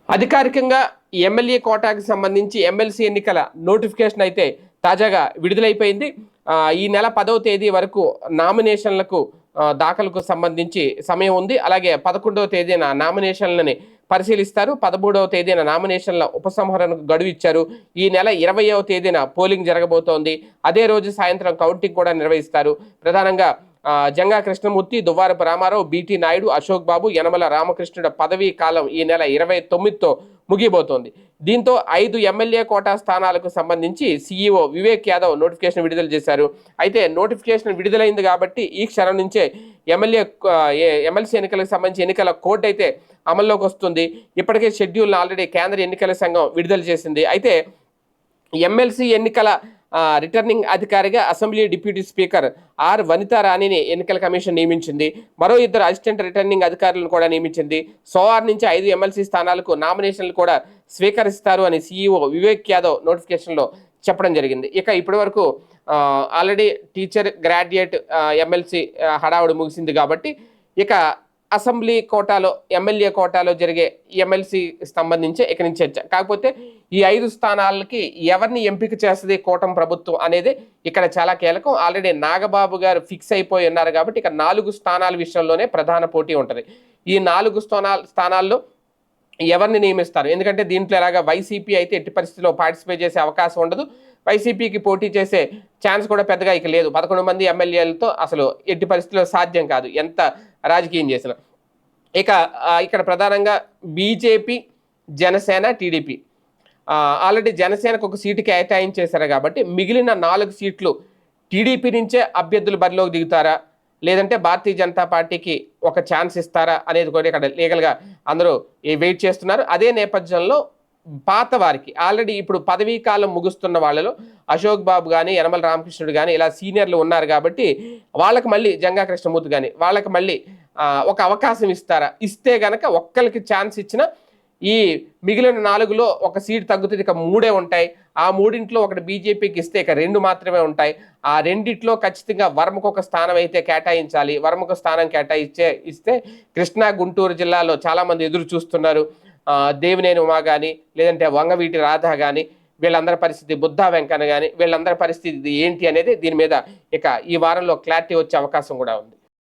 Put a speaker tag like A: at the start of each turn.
A: అధికారికంగా ఎమ్మెల్యే కోటాకి సంబంధించి ఎమ్మెల్సీ ఎన్నికల నోటిఫికేషన్ అయితే తాజాగా విడుదలైపోయింది. ఈ నెల 10వ తేదీ వరకు నామినేషన్లకు దాఖలకు సంబంధించి సమయం ఉంది. అలాగే 11వ తేదీన నామినేషన్లని పరిశీలిస్తారు. 13వ తేదీన నామినేషన్ల ఉపసంహరణకు గడువు ఇచ్చారు. ఈ నెల 20వ తేదీన పోలింగ్ జరగబోతోంది. అదే రోజు సాయంత్రం కౌంటింగ్ కూడా నిర్వహిస్తారు. ప్రధానంగా జంగా కృష్ణమూర్తి, దువ్వారపు రామారావు, బీటీ నాయుడు, అశోక్ బాబు, యనమల రామకృష్ణుడి పదవీ కాలం ఈ నెల 29తో ముగియబోతోంది. దీంతో 5 ఎమ్మెల్యే కోటా స్థానాలకు సంబంధించి సీఈఓ వివేక్ యాదవ్ నోటిఫికేషన్ విడుదల చేశారు. అయితే నోటిఫికేషన్ విడుదలైంది కాబట్టి ఈ క్షణం నుంచే ఎమ్మెల్సీ ఎన్నికలకు సంబంధించి ఎన్నికల కోడ్ అయితే అమల్లోకి వస్తుంది. ఇప్పటికే షెడ్యూల్ను ఆల్రెడీ కేంద్ర ఎన్నికల సంఘం విడుదల చేసింది. అయితే ఎమ్మెల్సీ ఎన్నికల రిటర్నింగ్ అధికారిగా అసెంబ్లీ డిప్యూటీ స్పీకర్ ఆర్ వనితారాణిని ఎన్నికల కమిషన్ నియమించింది. మరో 2 అసిస్టెంట్ రిటర్నింగ్ అధికారులను కూడా నియమించింది. సోమవారం నుంచి 5 ఎమ్మెల్సీ స్థానాలకు నామినేషన్లు కూడా స్వీకరిస్తారు అని సీఈఓ వివేక్ యాదవ్ నోటిఫికేషన్లో చెప్పడం జరిగింది. ఇక ఇప్పటి వరకు ఆల్రెడీ టీచర్, గ్రాడ్యుయేట్ ఎమ్మెల్సీ హడావుడి ముగిసింది కాబట్టి ఇక అసెంబ్లీ కోటాలో, ఎమ్మెల్యే కోటాలో జరిగే ఎమ్మెల్సీ సంబంధించి ఇక నుంచి చర్చ. కాకపోతే ఈ 5 స్థానాలకి ఎవరిని ఎంపిక చేస్తుంది కూటమి ప్రభుత్వం అనేది ఇక్కడ చాలా కీలకం. ఆల్రెడీ నాగబాబు గారు ఫిక్స్ అయిపోయి ఉన్నారు కాబట్టి ఇక 4 స్థానాల విషయంలోనే ప్రధాన పోటీ ఉంటుంది. ఈ 4 స్థానాల్లో ఎవరిని నియమిస్తారు? ఎందుకంటే దీంట్లో ఎలాగా వైసీపీ అయితే ఎట్టి పరిస్థితిలో పార్టిసిపేట్ చేసే అవకాశం ఉండదు. వైసీపీకి పోటీ చేసే ఛాన్స్ కూడా పెద్దగా ఇక లేదు. 11 మంది ఎమ్మెల్యేలతో అసలు ఎట్టి పరిస్థితిలో సాధ్యం కాదు ఎంత రాజకీయం చేసిన. ఇక ఇక్కడ ప్రధానంగా బీజేపీ, జనసేన, టీడీపీ ఆల్రెడీ జనసేనకు ఒక సీటు కేటాయించేశారు కాబట్టి మిగిలిన 4 సీట్లు టీడీపీ నుంచే అభ్యర్థులు బరిలోకి దిగుతారా, లేదంటే భారతీయ జనతా పార్టీకి ఒక ఛాన్స్ ఇస్తారా అనేది కూడా ఇక్కడ లీగల్గా అందరూ వెయిట్ చేస్తున్నారు. అదే నేపథ్యంలో పాత వారికి ఆల్రెడీ ఇప్పుడు పదవీ కాలం ముగుస్తున్న వాళ్ళలో అశోక్ బాబు కానీ, యనమల రామకృష్ణుడు కానీ ఇలా సీనియర్లు ఉన్నారు కాబట్టి వాళ్ళకి మళ్ళీ జంగా కృష్ణమూర్తి కానీ వాళ్ళకి మళ్ళీ ఒక అవకాశం ఇస్తారా? ఇస్తే గనక ఒక్కరికి ఛాన్స్ ఇచ్చిన ఈ మిగిలిన 4లో ఒక సీట్ తగ్గుతుంది. ఇక 3 ఉంటాయి. ఆ 3 ఒకటి బీజేపీకి ఇస్తే ఇక 2 మాత్రమే ఉంటాయి. ఆ 2 ఖచ్చితంగా వర్మకు ఒక స్థానం అయితే కేటాయించాలి. వర్మకు స్థానం ఇస్తే కృష్ణా, గుంటూరు జిల్లాలో చాలామంది ఎదురు చూస్తున్నారు. దేవినేని ఉమా కానీ, లేదంటే వంగవీటి రాధ కానీ, వీళ్ళందరి పరిస్థితి, బుద్ధా వెంకన్న కానీ వీళ్ళందరి పరిస్థితి ఏంటి అనేది దీని మీద ఇక ఈ వారంలో క్లారిటీ వచ్చే అవకాశం కూడా ఉంది.